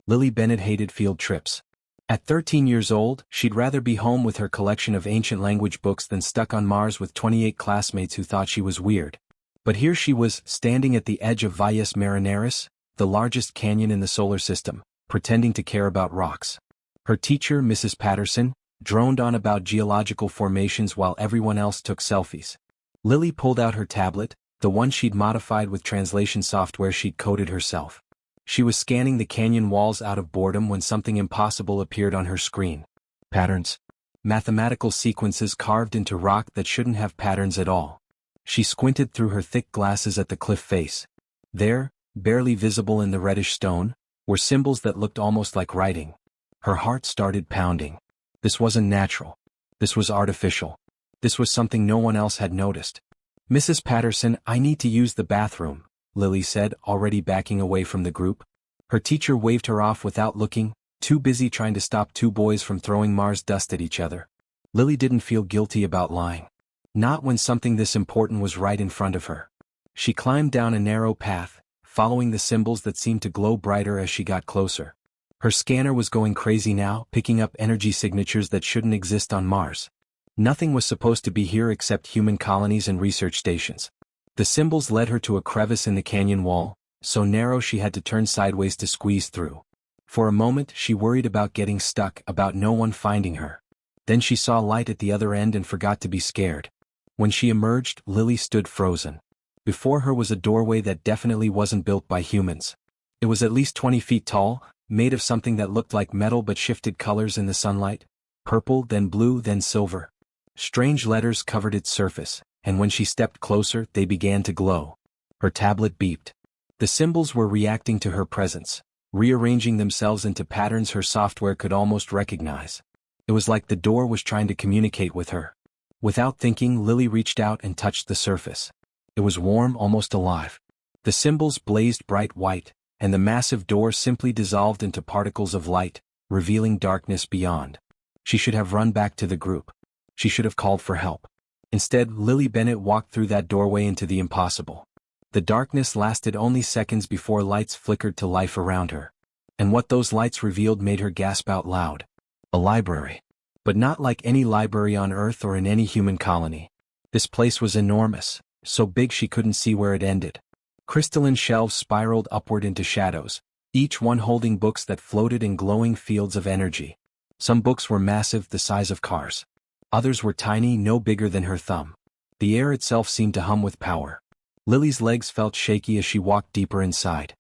Lily Bennett hated field trips. At 13 years old, she'd rather be home with her collection of ancient language books than stuck on Mars with 28 classmates who thought she was weird. But here she was, standing at the edge of Valles Marineris, the largest canyon in the solar system, pretending to care about rocks. Her teacher, Mrs. Patterson, droned on about geological formations while everyone else took selfies. Lily pulled out her tablet, the one she'd modified with translation software she'd coded herself. She was scanning the canyon walls out of boredom when something impossible appeared on her screen. Patterns. Mathematical sequences carved into rock that shouldn't have patterns at all. She squinted through her thick glasses at the cliff face. There, barely visible in the reddish stone, were symbols that looked almost like writing. Her heart started pounding. This wasn't natural. This was artificial. This was something no one else had noticed. "Mrs. Patterson, I need to use the bathroom," Lily said, already backing away from the group. Her teacher waved her off without looking, too busy trying to stop two boys from throwing Mars dust at each other. Lily didn't feel guilty about lying. Not when something this important was right in front of her. She climbed down a narrow path, following the symbols that seemed to glow brighter as she got closer. Her scanner was going crazy now, picking up energy signatures that shouldn't exist on Mars. Nothing was supposed to be here except human colonies and research stations. The symbols led her to a crevice in the canyon wall, so narrow she had to turn sideways to squeeze through. For a moment she worried about getting stuck, about no one finding her. Then she saw light at the other end and forgot to be scared. When she emerged, Lily stood frozen. Before her was a doorway that definitely wasn't built by humans. It was at least 20 feet tall, made of something that looked like metal but shifted colors in the sunlight. Purple, then blue, then silver. Strange letters covered its surface, and when she stepped closer, they began to glow. Her tablet beeped. The symbols were reacting to her presence, rearranging themselves into patterns her software could almost recognize. It was like the door was trying to communicate with her. Without thinking, Lily reached out and touched the surface. It was warm, almost alive. The symbols blazed bright white, and the massive door simply dissolved into particles of light, revealing darkness beyond. She should have run back to the group. She should have called for help. Instead, Lily Bennett walked through that doorway into the impossible. The darkness lasted only seconds before lights flickered to life around her. And what those lights revealed made her gasp out loud. A library. But not like any library on Earth or in any human colony. This place was enormous, so big she couldn't see where it ended. Crystalline shelves spiraled upward into shadows, each one holding books that floated in glowing fields of energy. Some books were massive, the size of cars. Others were tiny, no bigger than her thumb. The air itself seemed to hum with power. Lily's legs felt shaky as she walked deeper inside.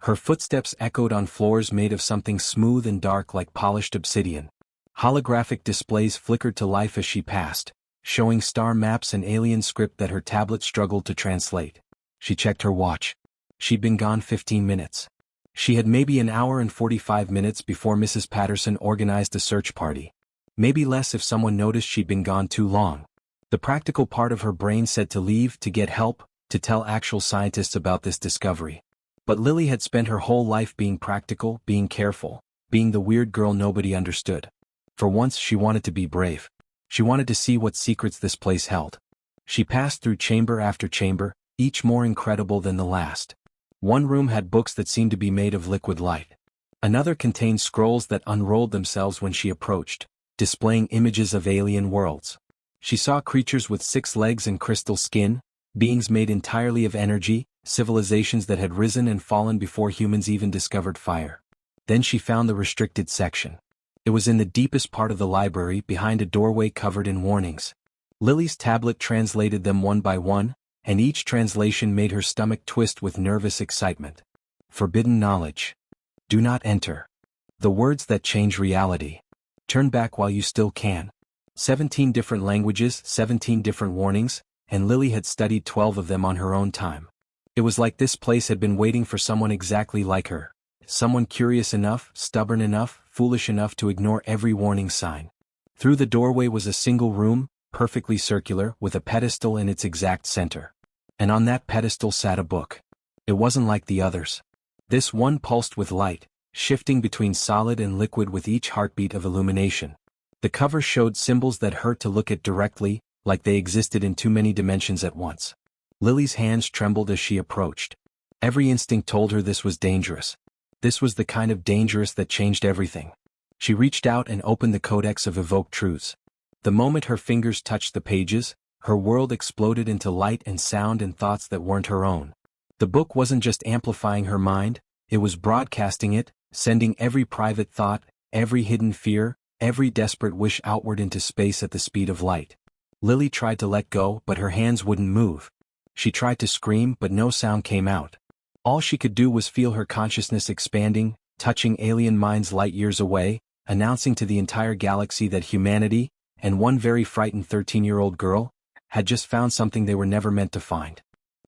Her footsteps echoed on floors made of something smooth and dark like polished obsidian. Holographic displays flickered to life as she passed, showing star maps and alien script that her tablet struggled to translate. She checked her watch. She'd been gone 15 minutes. She had maybe an hour and 45 minutes before Mrs. Patterson organized a search party. Maybe less if someone noticed she'd been gone too long. The practical part of her brain said to leave, to get help, to tell actual scientists about this discovery. But Lily had spent her whole life being practical, being careful, being the weird girl nobody understood. For once she wanted to be brave. She wanted to see what secrets this place held. She passed through chamber after chamber, each more incredible than the last. One room had books that seemed to be made of liquid light. Another contained scrolls that unrolled themselves when she approached, displaying images of alien worlds. She saw creatures with 6 legs and crystal skin, beings made entirely of energy, civilizations that had risen and fallen before humans even discovered fire. Then she found the restricted section. It was in the deepest part of the library, behind a doorway covered in warnings. Lily's tablet translated them one by one, and each translation made her stomach twist with nervous excitement. Forbidden knowledge. Do not enter. The words that change reality. Turn back while you still can. 17 different languages, 17 different warnings, and Lily had studied 12 of them on her own time. It was like this place had been waiting for someone exactly like her. Someone curious enough, stubborn enough, foolish enough to ignore every warning sign. Through the doorway was a single room, perfectly circular, with a pedestal in its exact center. And on that pedestal sat a book. It wasn't like the others. This one pulsed with light, shifting between solid and liquid with each heartbeat of illumination. The cover showed symbols that hurt to look at directly, like they existed in too many dimensions at once. Lily's hands trembled as she approached. Every instinct told her this was dangerous. This was the kind of dangerous that changed everything. She reached out and opened the Codex of Evoked Truths. The moment her fingers touched the pages, her world exploded into light and sound and thoughts that weren't her own. The book wasn't just amplifying her mind, it was broadcasting it, sending every private thought, every hidden fear, every desperate wish outward into space at the speed of light. Lily tried to let go, but her hands wouldn't move. She tried to scream, but no sound came out. All she could do was feel her consciousness expanding, touching alien minds light years away, announcing to the entire galaxy that humanity, and one very frightened 13-year-old girl, had just found something they were never meant to find.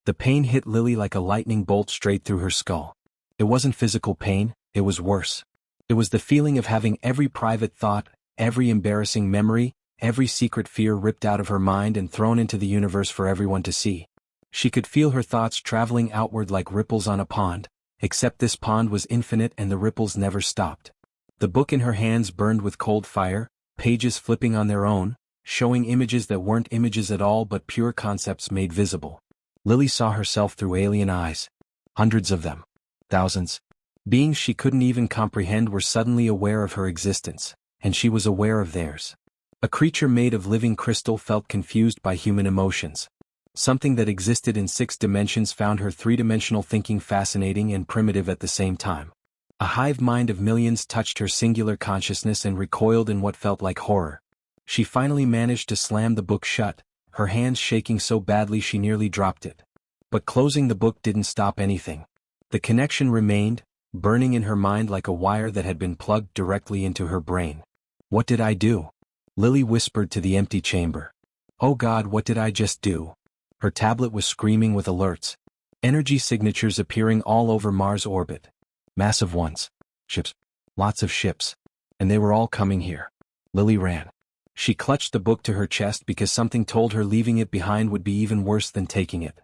The pain hit Lily like a lightning bolt straight through her skull. It wasn't physical pain, it was worse. It was the feeling of having every private thought, every embarrassing memory, every secret fear ripped out of her mind and thrown into the universe for everyone to see. She could feel her thoughts traveling outward like ripples on a pond, except this pond was infinite and the ripples never stopped. The book in her hands burned with cold fire, pages flipping on their own, showing images that weren't images at all but pure concepts made visible. Lily saw herself through alien eyes. Hundreds of them. Thousands. Beings she couldn't even comprehend were suddenly aware of her existence, and she was aware of theirs. A creature made of living crystal felt confused by human emotions. Something that existed in 6 dimensions found her 3-dimensional thinking fascinating and primitive at the same time. A hive mind of millions touched her singular consciousness and recoiled in what felt like horror. She finally managed to slam the book shut, her hands shaking so badly she nearly dropped it. But closing the book didn't stop anything. The connection remained, burning in her mind like a wire that had been plugged directly into her brain. What did I do? Lily whispered to the empty chamber. Oh God, what did I just do? Her tablet was screaming with alerts. Energy signatures appearing all over Mars' orbit. Massive ones. Ships. Lots of ships. And they were all coming here. Lily ran. She clutched the book to her chest because something told her leaving it behind would be even worse than taking it.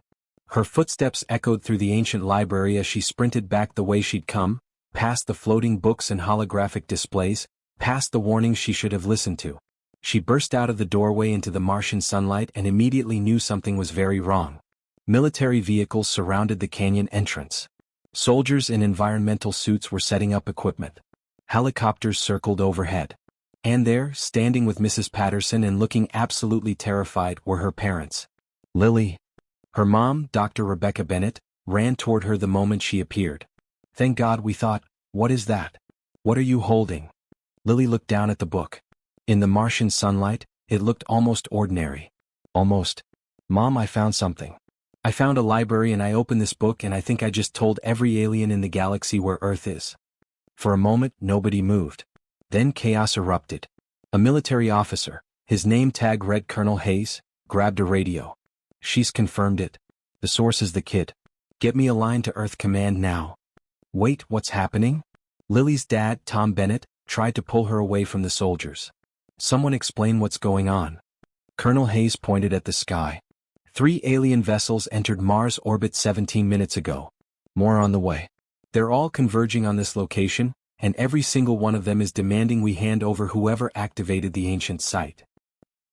Her footsteps echoed through the ancient library as she sprinted back the way she'd come, past the floating books and holographic displays, past the warnings she should have listened to. She burst out of the doorway into the Martian sunlight and immediately knew something was very wrong. Military vehicles surrounded the canyon entrance. Soldiers in environmental suits were setting up equipment. Helicopters circled overhead. And there, standing with Mrs. Patterson and looking absolutely terrified, were her parents. Lily. Her mom, Dr. Rebecca Bennett, ran toward her the moment she appeared. Thank God, we thought. What is that? What are you holding? Lily looked down at the book. In the Martian sunlight, it looked almost ordinary. Almost. Mom, I found something. I found a library and I opened this book and I think I just told every alien in the galaxy where Earth is. For a moment, nobody moved. Then chaos erupted. A military officer, his name tag read Colonel Hayes, grabbed a radio. She's confirmed it. The source is the kid. Get me a line to Earth Command now. Wait, what's happening? Lily's dad, Tom Bennett, tried to pull her away from the soldiers. Someone explain what's going on. Colonel Hayes pointed at the sky. 3 alien vessels entered Mars orbit 17 minutes ago. More on the way. They're all converging on this location, and every single one of them is demanding we hand over whoever activated the ancient site.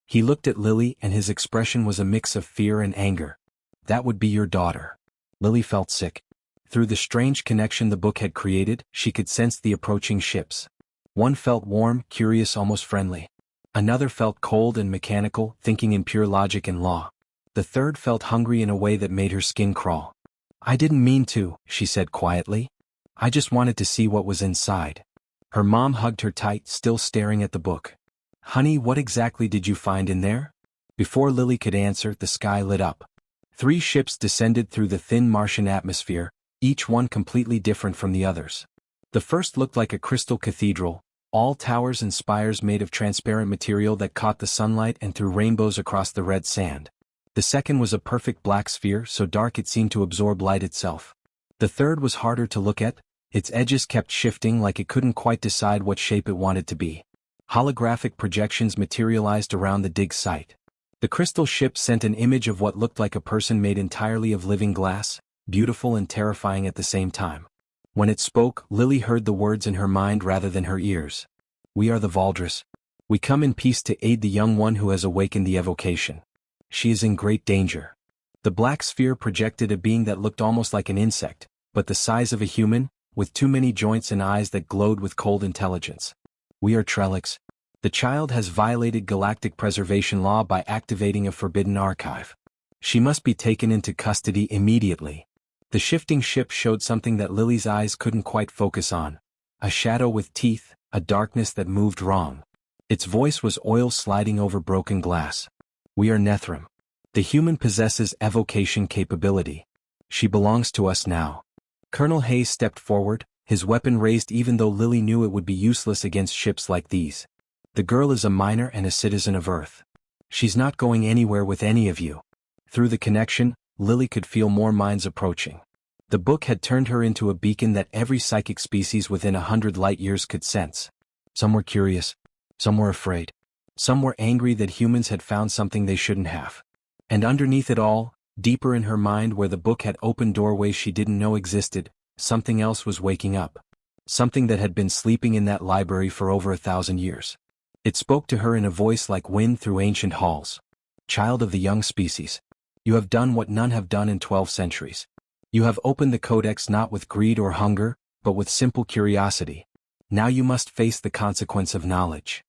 He looked at Lily and his expression was a mix of fear and anger. That would be your daughter. Lily felt sick. Through the strange connection the book had created, she could sense the approaching ships. One felt warm, curious, almost friendly. Another felt cold and mechanical, thinking in pure logic and law. The third felt hungry in a way that made her skin crawl. I didn't mean to, she said quietly. I just wanted to see what was inside. Her mom hugged her tight, still staring at the book. Honey, what exactly did you find in there? Before Lily could answer, the sky lit up. 3 ships descended through the thin Martian atmosphere, each one completely different from the others. The first looked like a crystal cathedral, all towers and spires made of transparent material that caught the sunlight and threw rainbows across the red sand. The second was a perfect black sphere so dark it seemed to absorb light itself. The third was harder to look at, its edges kept shifting like it couldn't quite decide what shape it wanted to be. Holographic projections materialized around the dig site. The crystal ship sent an image of what looked like a person made entirely of living glass, beautiful and terrifying at the same time. When it spoke, Lily heard the words in her mind rather than her ears. We are the Valdris. We come in peace to aid the young one who has awakened the evocation. She is in great danger. The black sphere projected a being that looked almost like an insect, but the size of a human, with too many joints and eyes that glowed with cold intelligence. We are Trellix. The child has violated galactic preservation law by activating a forbidden archive. She must be taken into custody immediately. The shifting ship showed something that Lily's eyes couldn't quite focus on. A shadow with teeth, a darkness that moved wrong. Its voice was oil sliding over broken glass. We are Nethrim. The human possesses evocation capability. She belongs to us now. Colonel Hayes stepped forward, his weapon raised even though Lily knew it would be useless against ships like these. The girl is a minor and a citizen of Earth. She's not going anywhere with any of you. Through the connection, Lily could feel more minds approaching. The book had turned her into a beacon that every psychic species within 100 light-years could sense. Some were curious. Some were afraid. Some were angry that humans had found something they shouldn't have. And underneath it all, deeper in her mind where the book had opened doorways she didn't know existed, something else was waking up. Something that had been sleeping in that library for over 1,000 years. It spoke to her in a voice like wind through ancient halls. Child of the young species. You have done what none have done in 12 centuries. You have opened the codex not with greed or hunger, but with simple curiosity. Now you must face the consequence of knowledge.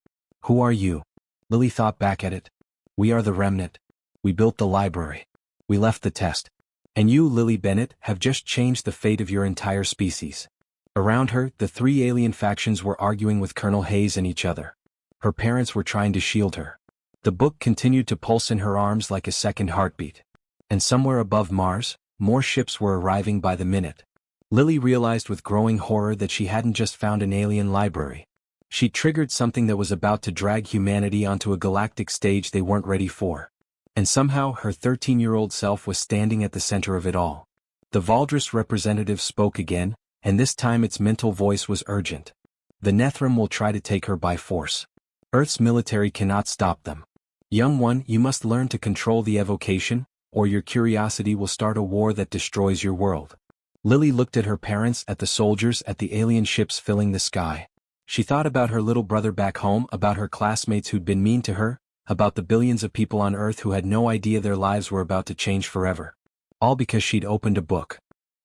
Who are you? Lily thought back at it. We are the remnant. We built the library. We left the test. And you, Lily Bennett, have just changed the fate of your entire species. Around her, the three alien factions were arguing with Colonel Hayes and each other. Her parents were trying to shield her. The book continued to pulse in her arms like a second heartbeat. And somewhere above Mars, more ships were arriving by the minute. Lily realized with growing horror that she hadn't just found an alien library. She triggered something that was about to drag humanity onto a galactic stage they weren't ready for. And somehow her 13-year-old self was standing at the center of it all. The Valdris representative spoke again, and this time its mental voice was urgent. The Nethrim will try to take her by force. Earth's military cannot stop them. Young one, you must learn to control the evocation, or your curiosity will start a war that destroys your world. Lily looked at her parents, at the soldiers, at the alien ships filling the sky. She thought about her little brother back home, about her classmates who'd been mean to her, about the billions of people on Earth who had no idea their lives were about to change forever. All because she'd opened a book.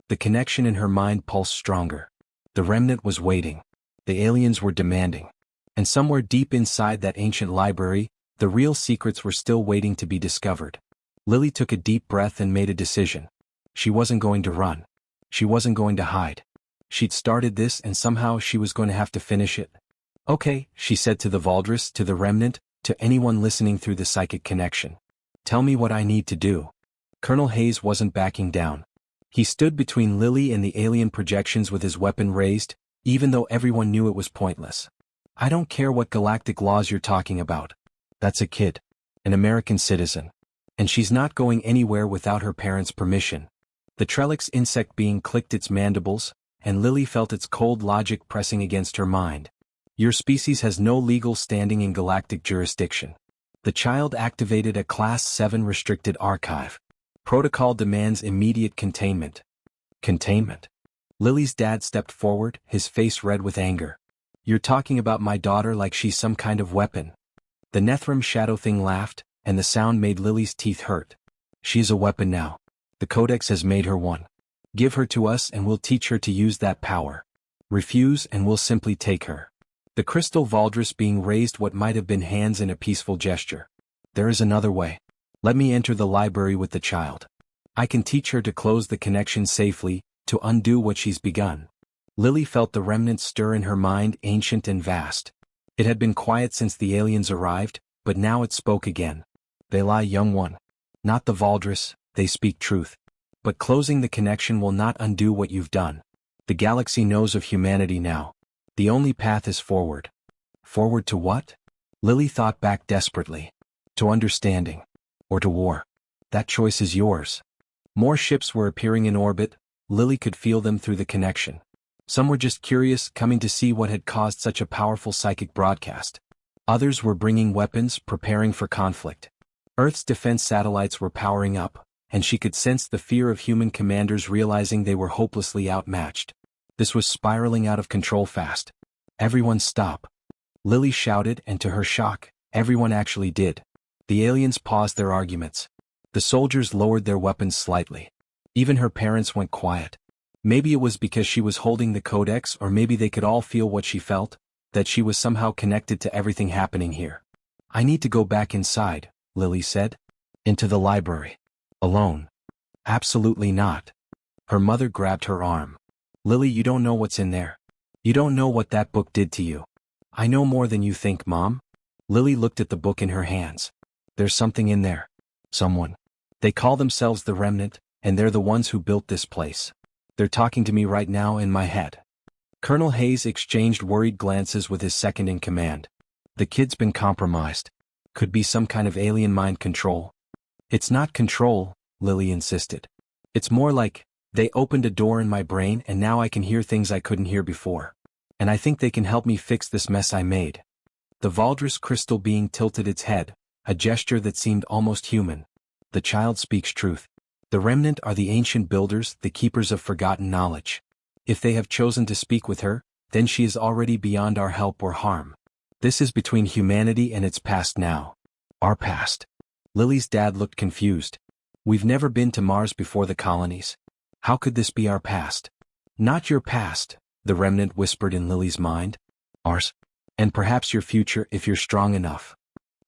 The connection in her mind pulsed stronger. The remnant was waiting. The aliens were demanding. And somewhere deep inside that ancient library, the real secrets were still waiting to be discovered. Lily took a deep breath and made a decision. She wasn't going to run. She wasn't going to hide. She'd started this and somehow she was going to have to finish it. Okay, she said to the Valdris, to the remnant, to anyone listening through the psychic connection. Tell me what I need to do. Colonel Hayes wasn't backing down. He stood between Lily and the alien projections with his weapon raised, even though everyone knew it was pointless. I don't care what galactic laws you're talking about. That's a kid. An American citizen. And she's not going anywhere without her parents' permission. The Trellix insect being clicked its mandibles, and Lily felt its cold logic pressing against her mind. Your species has no legal standing in galactic jurisdiction. The child activated a Class 7 restricted archive. Protocol demands immediate containment. Containment? Lily's dad stepped forward, his face red with anger. You're talking about my daughter like she's some kind of weapon. The Nethrim shadow thing laughed, and the sound made Lily's teeth hurt. She's a weapon now. The Codex has made her one. Give her to us and we'll teach her to use that power. Refuse and we'll simply take her. The crystal Valdris being raised what might have been hands in a peaceful gesture. There is another way. Let me enter the library with the child. I can teach her to close the connection safely, to undo what she's begun. Lily felt the remnant stir in her mind, ancient and vast. It had been quiet since the aliens arrived, but now it spoke again. They lie, young one. Not the Valdris, they speak truth. But closing the connection will not undo what you've done. The galaxy knows of humanity now. The only path is forward. Forward to what? Lily thought back desperately. To understanding. Or to war. That choice is yours. More ships were appearing in orbit. Lily could feel them through the connection. Some were just curious, coming to see what had caused such a powerful psychic broadcast. Others were bringing weapons, preparing for conflict. Earth's defense satellites were powering up, and she could sense the fear of human commanders realizing they were hopelessly outmatched. This was spiraling out of control fast. Everyone stop. Lily shouted, and to her shock, everyone actually did. The aliens paused their arguments. The soldiers lowered their weapons slightly. Even her parents went quiet. Maybe it was because she was holding the codex, or maybe they could all feel what she felt, that she was somehow connected to everything happening here. I need to go back inside, Lily said. Into the library. Alone. Absolutely not. Her mother grabbed her arm. Lily, you don't know what's in there. You don't know what that book did to you. I know more than you think, Mom. Lily looked at the book in her hands. There's something in there. Someone. They call themselves the Remnant, and they're the ones who built this place. They're talking to me right now in my head. Colonel Hayes exchanged worried glances with his second-in-command. The kid's been compromised. Could be some kind of alien mind control. It's not control, Lily insisted. It's more like, they opened a door in my brain and now I can hear things I couldn't hear before. And I think they can help me fix this mess I made. The Valdris crystal being tilted its head, a gesture that seemed almost human. The child speaks truth. The Remnant are the ancient builders, the keepers of forgotten knowledge. If they have chosen to speak with her, then she is already beyond our help or harm. This is between humanity and its past now. Our past. Lily's dad looked confused. We've never been to Mars before the colonies. How could this be our past? Not your past, the Remnant whispered in Lily's mind. Ours. And perhaps your future if you're strong enough.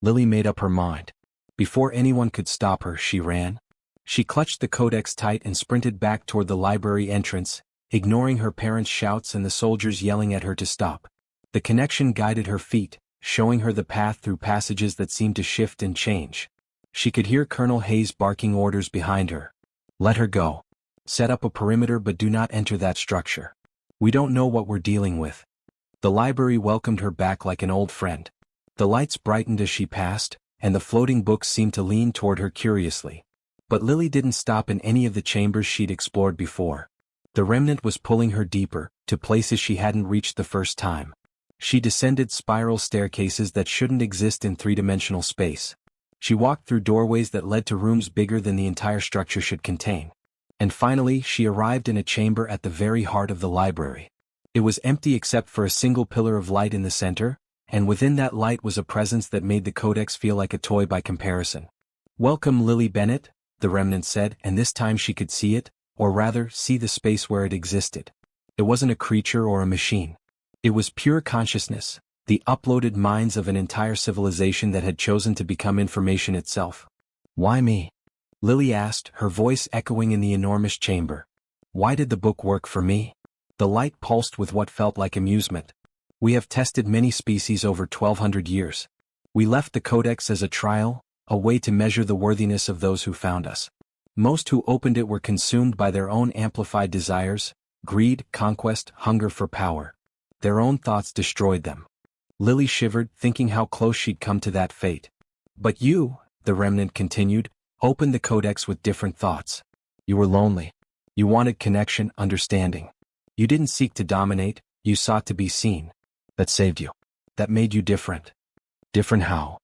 Lily made up her mind. Before anyone could stop her, she ran. She clutched the codex tight and sprinted back toward the library entrance, ignoring her parents' shouts and the soldiers yelling at her to stop. The connection guided her feet, showing her the path through passages that seemed to shift and change. She could hear Colonel Hayes barking orders behind her. Let her go. Set up a perimeter but do not enter that structure. We don't know what we're dealing with. The library welcomed her back like an old friend. The lights brightened as she passed, and the floating books seemed to lean toward her curiously. But Lily didn't stop in any of the chambers she'd explored before. The Remnant was pulling her deeper, to places she hadn't reached the first time. She descended spiral staircases that shouldn't exist in three-dimensional space. She walked through doorways that led to rooms bigger than the entire structure should contain. And finally, she arrived in a chamber at the very heart of the library. It was empty except for a single pillar of light in the center, and within that light was a presence that made the codex feel like a toy by comparison. Welcome, Lily Bennett, the Remnant said, and this time she could see it, or rather, see the space where it existed. It wasn't a creature or a machine. It was pure consciousness, the uploaded minds of an entire civilization that had chosen to become information itself. Why me? Lily asked, her voice echoing in the enormous chamber. Why did the book work for me? The light pulsed with what felt like amusement. We have tested many species over 1,200 years. We left the codex as a trial, a way to measure the worthiness of those who found us. Most who opened it were consumed by their own amplified desires, greed, conquest, hunger for power. Their own thoughts destroyed them. Lily shivered, thinking how close she'd come to that fate. But you, the Remnant continued, opened the codex with different thoughts. You were lonely. You wanted connection, understanding. You didn't seek to dominate, you sought to be seen. That saved you. That made you different. Different how?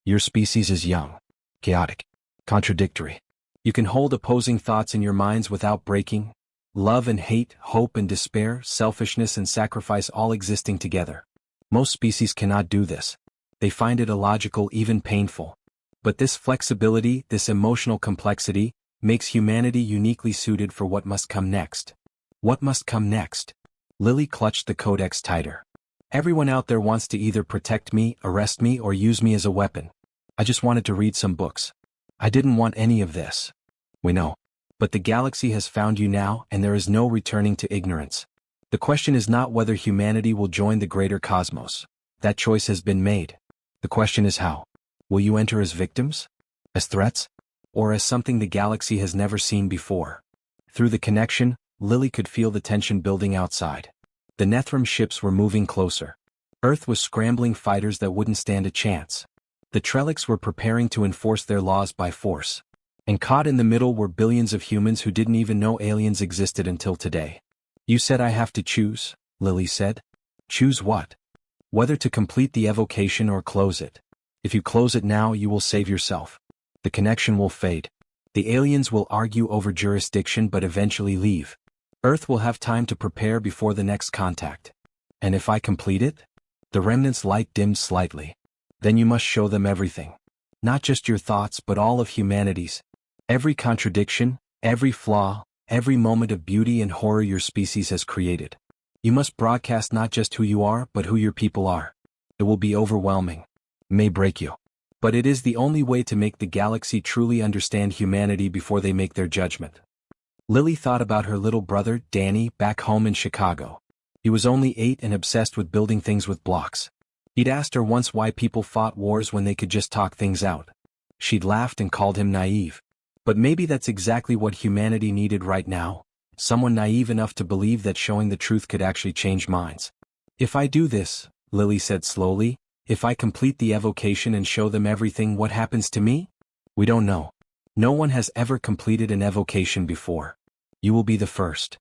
Your species is young, chaotic, contradictory. You can hold opposing thoughts in your minds without breaking. Love and hate, hope and despair, selfishness and sacrifice all existing together. Most species cannot do this. They find it illogical, even painful. But this flexibility, this emotional complexity, makes humanity uniquely suited for what must come next. What must come next? Lily clutched the codex tighter. Everyone out there wants to either protect me, arrest me, or use me as a weapon. I just wanted to read some books. I didn't want any of this. We know. But the galaxy has found you now, and there is no returning to ignorance. The question is not whether humanity will join the greater cosmos. That choice has been made. The question is how. Will you enter as victims? As threats? Or as something the galaxy has never seen before? Through the connection, Lily could feel the tension building outside. The Nethrum ships were moving closer. Earth was scrambling fighters that wouldn't stand a chance. The Trellics were preparing to enforce their laws by force. And caught in the middle were billions of humans who didn't even know aliens existed until today. You said I have to choose, Lily said. Choose what? Whether to complete the evocation or close it. If you close it now, you will save yourself. The connection will fade. The aliens will argue over jurisdiction but eventually leave. Earth will have time to prepare before the next contact. And if I complete it? The Remnant's light dimmed slightly. Then you must show them everything. Not just your thoughts but all of humanity's. Every contradiction, every flaw, every moment of beauty and horror your species has created. You must broadcast not just who you are but who your people are. It will be overwhelming. May break you. But it is the only way to make the galaxy truly understand humanity before they make their judgment. Lily thought about her little brother, Danny, back home in Chicago. He was only 8 and obsessed with building things with blocks. He'd asked her once why people fought wars when they could just talk things out. She'd laughed and called him naive. But maybe that's exactly what humanity needed right now. Someone naive enough to believe that showing the truth could actually change minds. If I do this, Lily said slowly, if I complete the evocation and show them everything, what happens to me? We don't know. No one has ever completed an evocation before. You will be the first.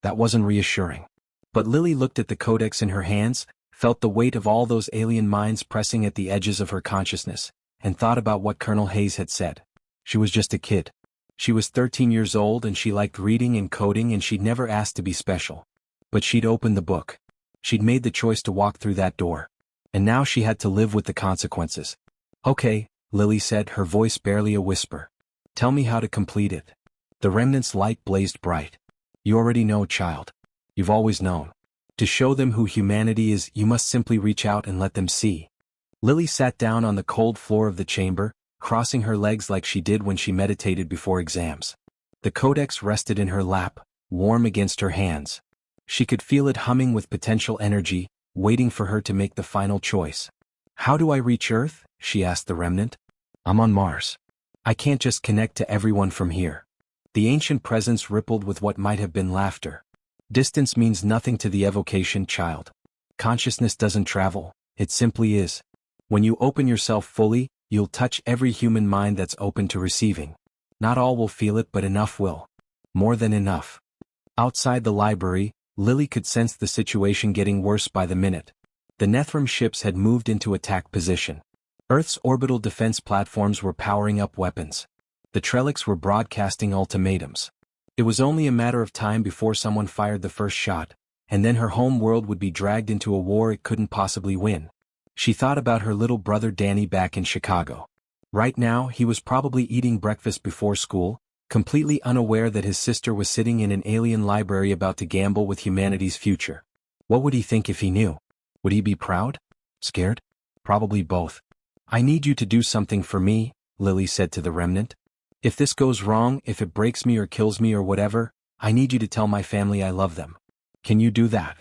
That wasn't reassuring. But Lily looked at the codex in her hands, felt the weight of all those alien minds pressing at the edges of her consciousness, and thought about what Colonel Hayes had said. She was just a kid. She was 13 years old and she liked reading and coding and she'd never asked to be special. But she'd opened the book. She'd made the choice to walk through that door. And now she had to live with the consequences. Okay, Lily said, her voice barely a whisper. Tell me how to complete it. The remnant's light blazed bright. You already know, child. You've always known. To show them who humanity is, you must simply reach out and let them see. Lily sat down on the cold floor of the chamber, crossing her legs like she did when she meditated before exams. The codex rested in her lap, warm against her hands. She could feel it humming with potential energy, waiting for her to make the final choice. How do I reach Earth? She asked the remnant. I'm on Mars. I can't just connect to everyone from here. The ancient presence rippled with what might have been laughter. Distance means nothing to the evocation, child. Consciousness doesn't travel, it simply is. When you open yourself fully, you'll touch every human mind that's open to receiving. Not all will feel it, but enough will. More than enough. Outside the library, Lily could sense the situation getting worse by the minute. The Nethrum ships had moved into attack position. Earth's orbital defense platforms were powering up weapons. The Trellics were broadcasting ultimatums. It was only a matter of time before someone fired the first shot, and then her home world would be dragged into a war it couldn't possibly win. She thought about her little brother Danny back in Chicago. Right now, he was probably eating breakfast before school, completely unaware that his sister was sitting in an alien library about to gamble with humanity's future. What would he think if he knew? Would he be proud? Scared? Probably both. I need you to do something for me, Lily said to the remnant. If this goes wrong, if it breaks me or kills me or whatever, I need you to tell my family I love them. Can you do that?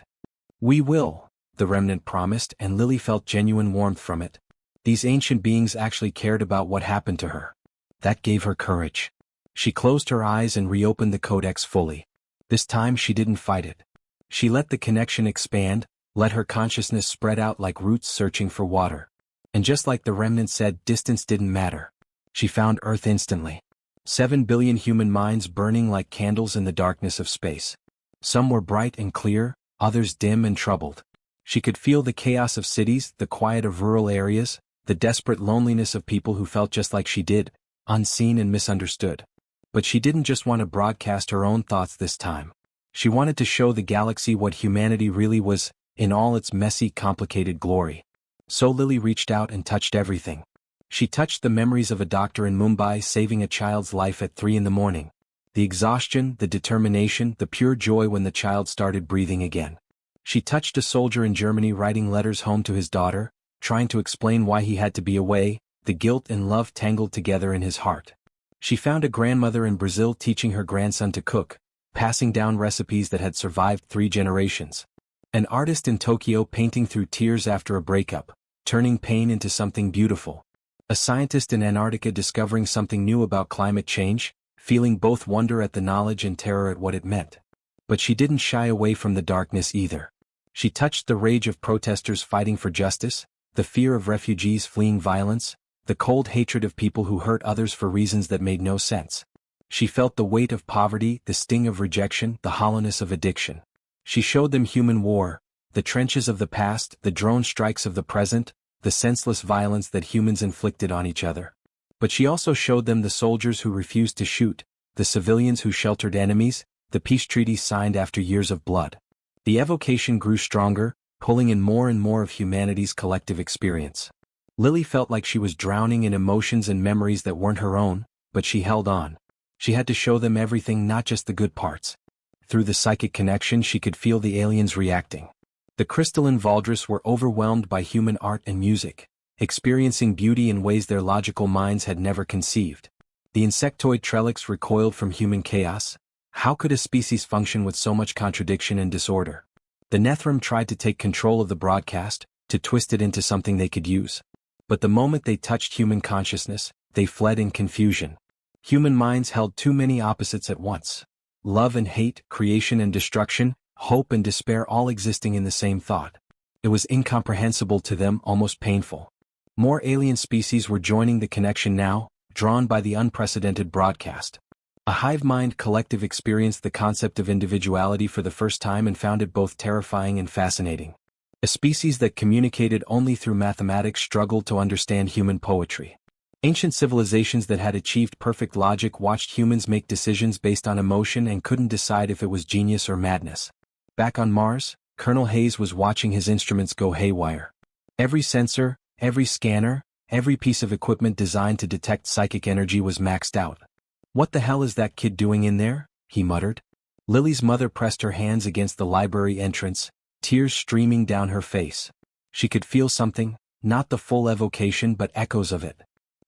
We will, the remnant promised, and Lily felt genuine warmth from it. These ancient beings actually cared about what happened to her. That gave her courage. She closed her eyes and reopened the codex fully. This time she didn't fight it. She let the connection expand, let her consciousness spread out like roots searching for water. And just like the remnant said, distance didn't matter. She found Earth instantly. 7 billion human minds burning like candles in the darkness of space. Some were bright and clear, others dim and troubled. She could feel the chaos of cities, the quiet of rural areas, the desperate loneliness of people who felt just like she did, unseen and misunderstood. But she didn't just want to broadcast her own thoughts this time. She wanted to show the galaxy what humanity really was, in all its messy, complicated glory. So Lily reached out and touched everything. She touched the memories of a doctor in Mumbai saving a child's life at 3 a.m. The exhaustion, the determination, the pure joy when the child started breathing again. She touched a soldier in Germany writing letters home to his daughter, trying to explain why he had to be away, the guilt and love tangled together in his heart. She found a grandmother in Brazil teaching her grandson to cook, passing down recipes that had survived 3 generations. An artist in Tokyo painting through tears after a breakup, turning pain into something beautiful. A scientist in Antarctica discovering something new about climate change, feeling both wonder at the knowledge and terror at what it meant. But she didn't shy away from the darkness either. She touched the rage of protesters fighting for justice, the fear of refugees fleeing violence, the cold hatred of people who hurt others for reasons that made no sense. She felt the weight of poverty, the sting of rejection, the hollowness of addiction. She showed them human war, the trenches of the past, the drone strikes of the present, the senseless violence that humans inflicted on each other. But she also showed them the soldiers who refused to shoot, the civilians who sheltered enemies, the peace treaties signed after years of blood. The evocation grew stronger, pulling in more and more of humanity's collective experience. Lily felt like she was drowning in emotions and memories that weren't her own, but she held on. She had to show them everything, not just the good parts. Through the psychic connection she could feel the aliens reacting. The crystalline Valdris were overwhelmed by human art and music, experiencing beauty in ways their logical minds had never conceived. The insectoid Trellix recoiled from human chaos. How could a species function with so much contradiction and disorder? The Nethrim tried to take control of the broadcast, to twist it into something they could use. But the moment they touched human consciousness, they fled in confusion. Human minds held too many opposites at once. Love and hate, creation and destruction, hope and despair, all existing in the same thought. It was incomprehensible to them, almost painful. More alien species were joining the connection now, drawn by the unprecedented broadcast. A hive-mind collective experienced the concept of individuality for the first time and found it both terrifying and fascinating. A species that communicated only through mathematics struggled to understand human poetry. Ancient civilizations that had achieved perfect logic watched humans make decisions based on emotion and couldn't decide if it was genius or madness. Back on Mars, Colonel Hayes was watching his instruments go haywire. Every sensor, every scanner, every piece of equipment designed to detect psychic energy was maxed out. "What the hell is that kid doing in there?" he muttered. Lily's mother pressed her hands against the library entrance, tears streaming down her face. She could feel something, not the full evocation but echoes of it.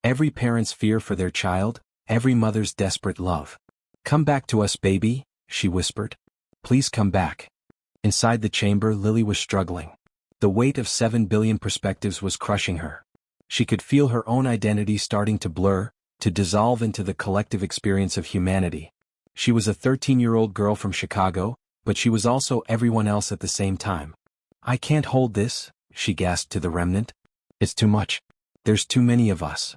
Every parent's fear for their child, every mother's desperate love. "Come back to us, baby," she whispered. "Please come back." Inside the chamber, Lily was struggling. The weight of 7 billion perspectives was crushing her. She could feel her own identity starting to blur, to dissolve into the collective experience of humanity. She was a 13-year-old girl from Chicago, but she was also everyone else at the same time. "I can't hold this," she gasped to the remnant. "It's too much. There's too many of us."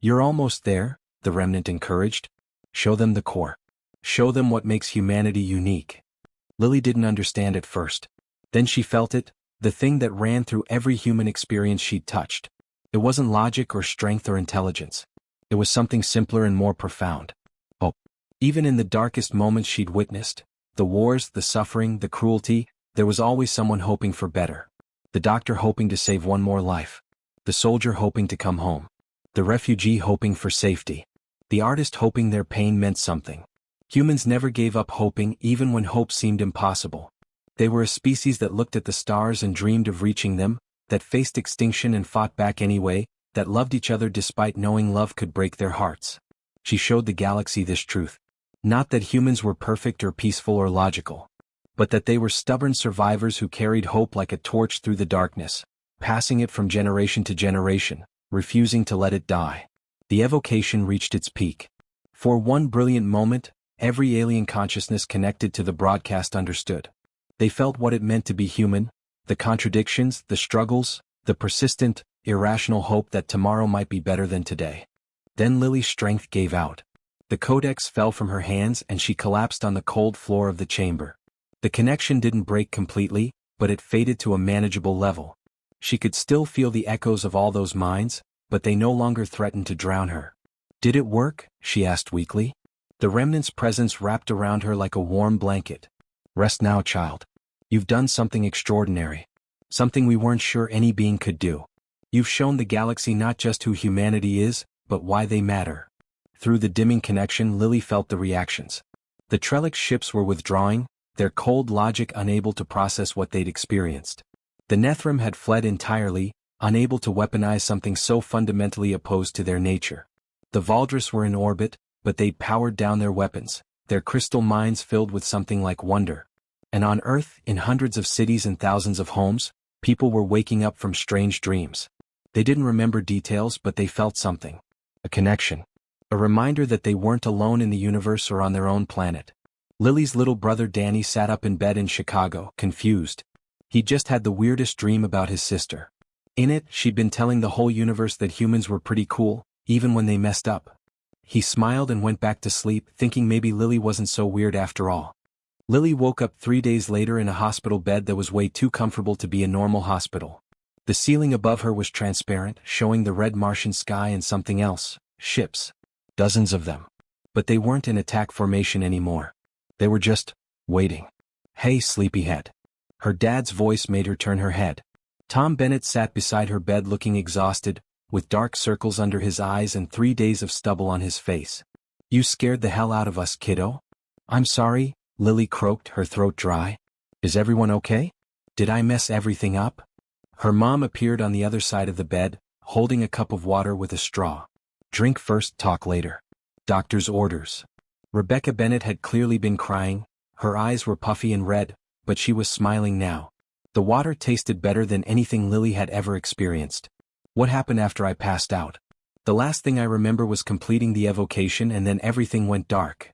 "You're almost there," the remnant encouraged. "Show them the core. Show them what makes humanity unique." Lily didn't understand at first. Then she felt it, the thing that ran through every human experience she'd touched. It wasn't logic or strength or intelligence. It was something simpler and more profound. Hope. Even in the darkest moments she'd witnessed, the wars, the suffering, the cruelty, there was always someone hoping for better. The doctor hoping to save one more life. The soldier hoping to come home. The refugee hoping for safety. The artist hoping their pain meant something. Humans never gave up hoping, even when hope seemed impossible. They were a species that looked at the stars and dreamed of reaching them, that faced extinction and fought back anyway, that loved each other despite knowing love could break their hearts. She showed the galaxy this truth. Not that humans were perfect or peaceful or logical, but that they were stubborn survivors who carried hope like a torch through the darkness, passing it from generation to generation, refusing to let it die. The evocation reached its peak. For one brilliant moment, every alien consciousness connected to the broadcast understood. They felt what it meant to be human, the contradictions, the struggles, the persistent, irrational hope that tomorrow might be better than today. Then Lily's strength gave out. The codex fell from her hands and she collapsed on the cold floor of the chamber. The connection didn't break completely, but it faded to a manageable level. She could still feel the echoes of all those minds, but they no longer threatened to drown her. "Did it work?" she asked weakly. The remnant's presence wrapped around her like a warm blanket. "Rest now, child. You've done something extraordinary. Something we weren't sure any being could do. You've shown the galaxy not just who humanity is, but why they matter." Through the dimming connection, Lily felt the reactions. The Trellix ships were withdrawing, their cold logic unable to process what they'd experienced. The Nethrim had fled entirely, unable to weaponize something so fundamentally opposed to their nature. The Valdris were in orbit, but they'd powered down their weapons, their crystal minds filled with something like wonder. And on Earth, in hundreds of cities and thousands of homes, people were waking up from strange dreams. They didn't remember details, but they felt something. A connection. A reminder that they weren't alone in the universe or on their own planet. Lily's little brother Danny sat up in bed in Chicago, confused. He'd just had the weirdest dream about his sister. In it, she'd been telling the whole universe that humans were pretty cool, even when they messed up. He smiled and went back to sleep, thinking maybe Lily wasn't so weird after all. Lily woke up 3 days later in a hospital bed that was way too comfortable to be a normal hospital. The ceiling above her was transparent, showing the red Martian sky and something else, ships. Dozens of them. But they weren't in attack formation anymore. They were just waiting. "Hey, sleepyhead." Her dad's voice made her turn her head. Tom Bennett sat beside her bed looking exhausted, with dark circles under his eyes and 3 days of stubble on his face. You scared the hell out of us, kiddo. I'm sorry, Lily croaked, her throat dry. Is everyone okay? Did I mess everything up? Her mom appeared on the other side of the bed, holding a cup of water with a straw. Drink first, talk later. Doctor's orders. Rebecca Bennett had clearly been crying, her eyes were puffy and red, but she was smiling now. The water tasted better than anything Lily had ever experienced. What happened after I passed out? The last thing I remember was completing the evocation and then everything went dark.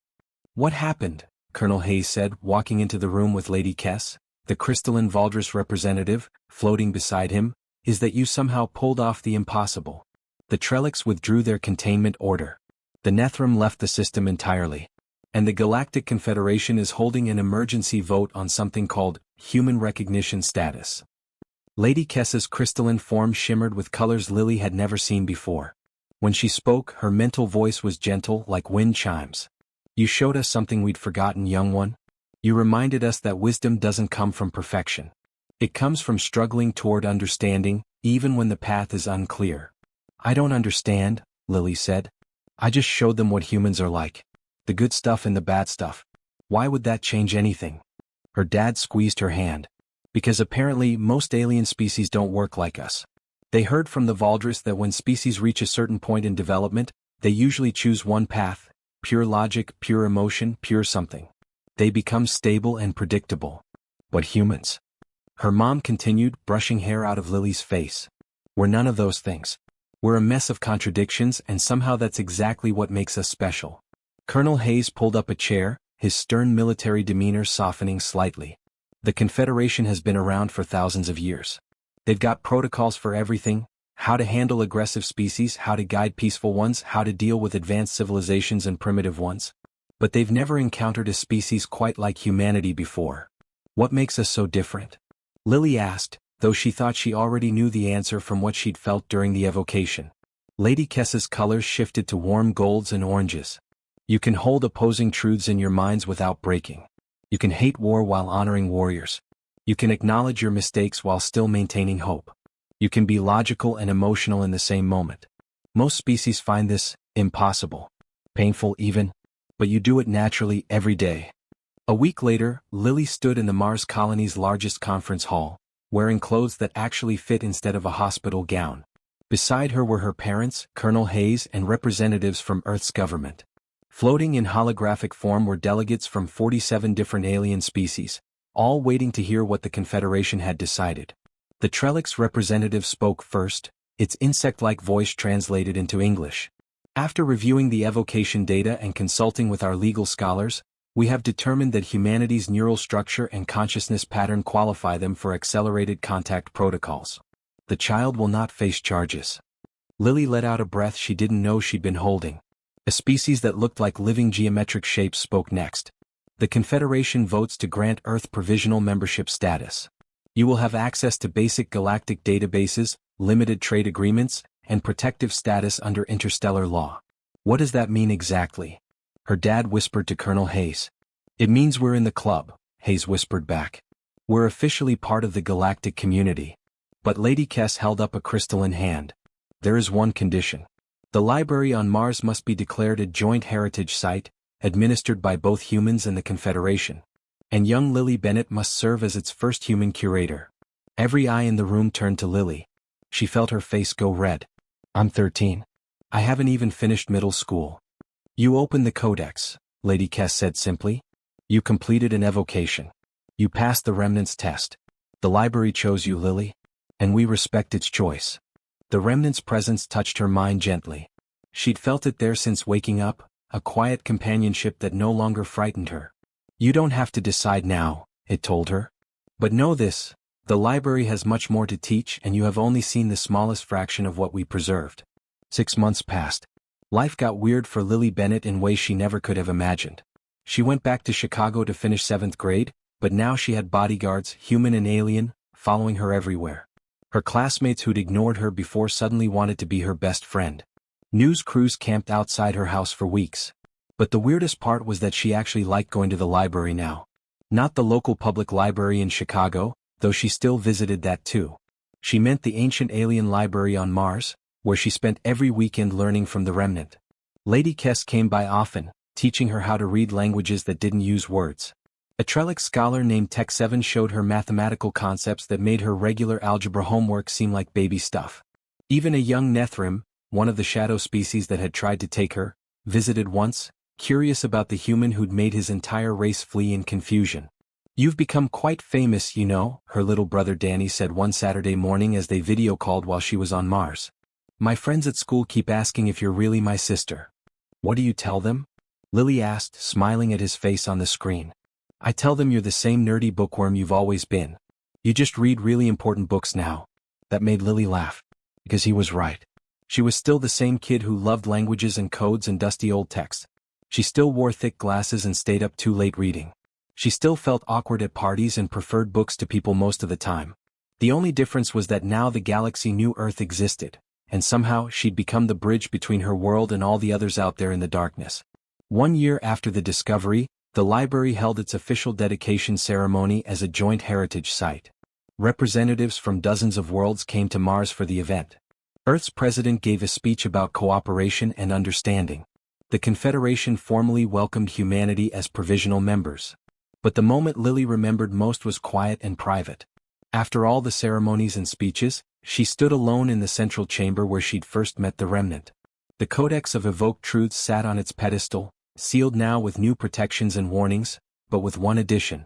What happened? Colonel Hayes said, walking into the room with Lady Kess, the crystalline Valdris representative, floating beside him, is that you somehow pulled off the impossible. The Trellix withdrew their containment order. The Nethrum left the system entirely. And the Galactic Confederation is holding an emergency vote on something called human recognition status. Lady Kess's crystalline form shimmered with colors Lily had never seen before. When she spoke, her mental voice was gentle like wind chimes. You showed us something we'd forgotten, young one. You reminded us that wisdom doesn't come from perfection. It comes from struggling toward understanding, even when the path is unclear. I don't understand, Lily said. I just showed them what humans are like. The good stuff and the bad stuff. Why would that change anything? Her dad squeezed her hand. Because apparently most alien species don't work like us. They heard from the Valdris that when species reach a certain point in development, they usually choose one path, pure logic, pure emotion, pure something. They become stable and predictable. But humans? Her mom continued, brushing hair out of Lily's face. We're none of those things. We're a mess of contradictions, and somehow that's exactly what makes us special. Colonel Hayes pulled up a chair, his stern military demeanor softening slightly. The Confederation has been around for thousands of years. They've got protocols for everything: how to handle aggressive species, how to guide peaceful ones, how to deal with advanced civilizations and primitive ones. But they've never encountered a species quite like humanity before. What makes us so different? Lily asked, though she thought she already knew the answer from what she'd felt during the evocation. Lady Kess's colors shifted to warm golds and oranges. You can hold opposing truths in your minds without breaking. You can hate war while honoring warriors. You can acknowledge your mistakes while still maintaining hope. You can be logical and emotional in the same moment. Most species find this impossible, painful even, but you do it naturally every day. A week later, Lily stood in the Mars colony's largest conference hall, wearing clothes that actually fit instead of a hospital gown. Beside her were her parents, Colonel Hayes, and representatives from Earth's government. Floating in holographic form were delegates from 47 different alien species, all waiting to hear what the Confederation had decided. The Trellix representative spoke first, its insect-like voice translated into English. After reviewing the evocation data and consulting with our legal scholars, we have determined that humanity's neural structure and consciousness pattern qualify them for accelerated contact protocols. The child will not face charges. Lily let out a breath she didn't know she'd been holding. A species that looked like living geometric shapes spoke next. The Confederation votes to grant Earth provisional membership status. You will have access to basic galactic databases, limited trade agreements, and protective status under interstellar law. What does that mean exactly? Her dad whispered to Colonel Hayes. It means we're in the club, Hayes whispered back. We're officially part of the galactic community. But Lady Kess held up a crystalline hand. There is one condition. The library on Mars must be declared a joint heritage site, administered by both humans and the Confederation. And young Lily Bennett must serve as its first human curator. Every eye in the room turned to Lily. She felt her face go red. I'm 13. I haven't even finished middle school. You opened the codex, Lady Kess said simply. You completed an evocation. You passed the remnants test. The library chose you, Lily. And we respect its choice. The remnant's presence touched her mind gently. She'd felt it there since waking up, a quiet companionship that no longer frightened her. You don't have to decide now, it told her. But know this, the library has much more to teach, and you have only seen the smallest fraction of what we preserved. 6 months passed. Life got weird for Lily Bennett in ways she never could have imagined. She went back to Chicago to finish 7th grade, but now she had bodyguards, human and alien, following her everywhere. Her classmates who'd ignored her before suddenly wanted to be her best friend. News crews camped outside her house for weeks. But the weirdest part was that she actually liked going to the library now. Not the local public library in Chicago, though she still visited that too. She meant the ancient alien library on Mars, where she spent every weekend learning from the remnant. Lady Kess came by often, teaching her how to read languages that didn't use words. A Trellick scholar named Tech7 showed her mathematical concepts that made her regular algebra homework seem like baby stuff. Even a young Nethrim, one of the shadow species that had tried to take her, visited once, curious about the human who'd made his entire race flee in confusion. "You've become quite famous, you know," her little brother Danny said one Saturday morning as they video called while she was on Mars. "My friends at school keep asking if you're really my sister." "What do you tell them?" Lily asked, smiling at his face on the screen. "I tell them you're the same nerdy bookworm you've always been. You just read really important books now." That made Lily laugh. Because he was right. She was still the same kid who loved languages and codes and dusty old text. She still wore thick glasses and stayed up too late reading. She still felt awkward at parties and preferred books to people most of the time. The only difference was that now the galaxy knew Earth existed, and somehow she'd become the bridge between her world and all the others out there in the darkness. 1 year after the discovery, the library held its official dedication ceremony as a joint heritage site. Representatives from dozens of worlds came to Mars for the event. Earth's president gave a speech about cooperation and understanding. The Confederation formally welcomed humanity as provisional members. But the moment Lily remembered most was quiet and private. After all the ceremonies and speeches, she stood alone in the central chamber where she'd first met the remnant. The Codex of Evoked Truths sat on its pedestal, sealed now with new protections and warnings, but with one addition.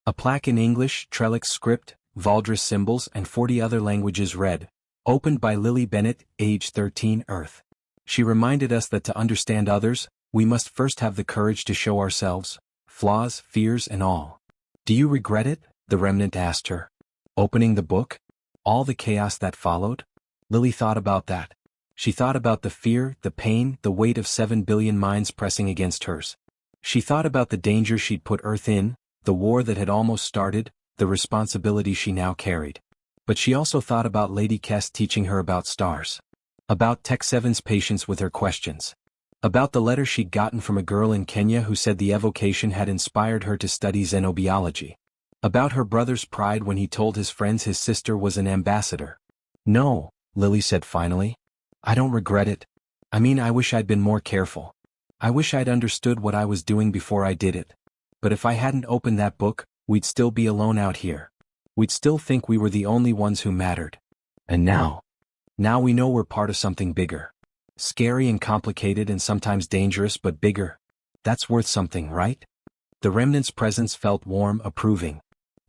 A plaque in English, Trellick script, Valdris symbols and 40 other languages read, "Opened by Lily Bennett, age 13, Earth." She reminded us that to understand others, we must first have the courage to show ourselves, flaws, fears and all. "Do you regret it?" the remnant asked her. Opening the book? All the chaos that followed? Lily thought about that. She thought about the fear, the pain, the weight of 7 billion minds pressing against hers. She thought about the danger she'd put Earth in, the war that had almost started, the responsibility she now carried. But she also thought about Lady Kess teaching her about stars. About Tech7's patience with her questions. About the letter she'd gotten from a girl in Kenya who said the evocation had inspired her to study xenobiology. About her brother's pride when he told his friends his sister was an ambassador. "No," Lily said finally. "I don't regret it. I mean, I wish I'd been more careful. I wish I'd understood what I was doing before I did it. But if I hadn't opened that book, we'd still be alone out here. We'd still think we were the only ones who mattered. And now we know we're part of something bigger. Scary and complicated and sometimes dangerous, but bigger. That's worth something, right?" The remnant's presence felt warm, approving.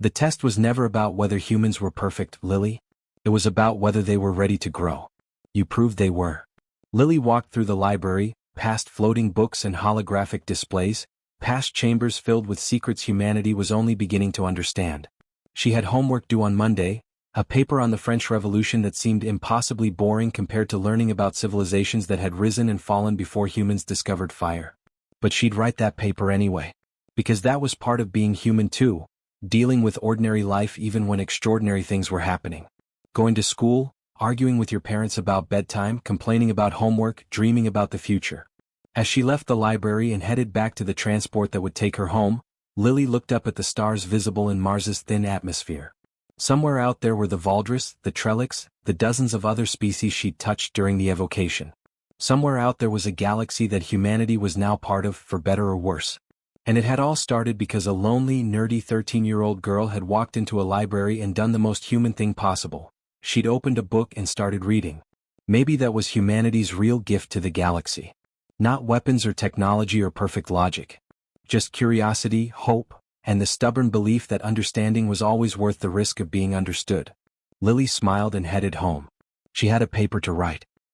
The test was never about whether humans were perfect, Lily. It was about whether they were ready to grow. You proved they were. Lily walked through the library, past floating books and holographic displays, past chambers filled with secrets humanity was only beginning to understand. She had homework due on Monday, a paper on the French Revolution that seemed impossibly boring compared to learning about civilizations that had risen and fallen before humans discovered fire. But she'd write that paper anyway. Because that was part of being human too, dealing with ordinary life even when extraordinary things were happening. Going to school, arguing with your parents about bedtime, complaining about homework, dreaming about the future. As she left the library and headed back to the transport that would take her home, Lily looked up at the stars visible in Mars's thin atmosphere. Somewhere out there were the Valdris, the Trellicks, the dozens of other species she'd touched during the evocation. Somewhere out there was a galaxy that humanity was now part of, for better or worse. And it had all started because a lonely, nerdy 13-year-old girl had walked into a library and done the most human thing possible. She'd opened a book and started reading. Maybe that was humanity's real gift to the galaxy. Not weapons or technology or perfect logic. Just curiosity, hope, and the stubborn belief that understanding was always worth the risk of being understood. Lily smiled and headed home. She had a paper to write.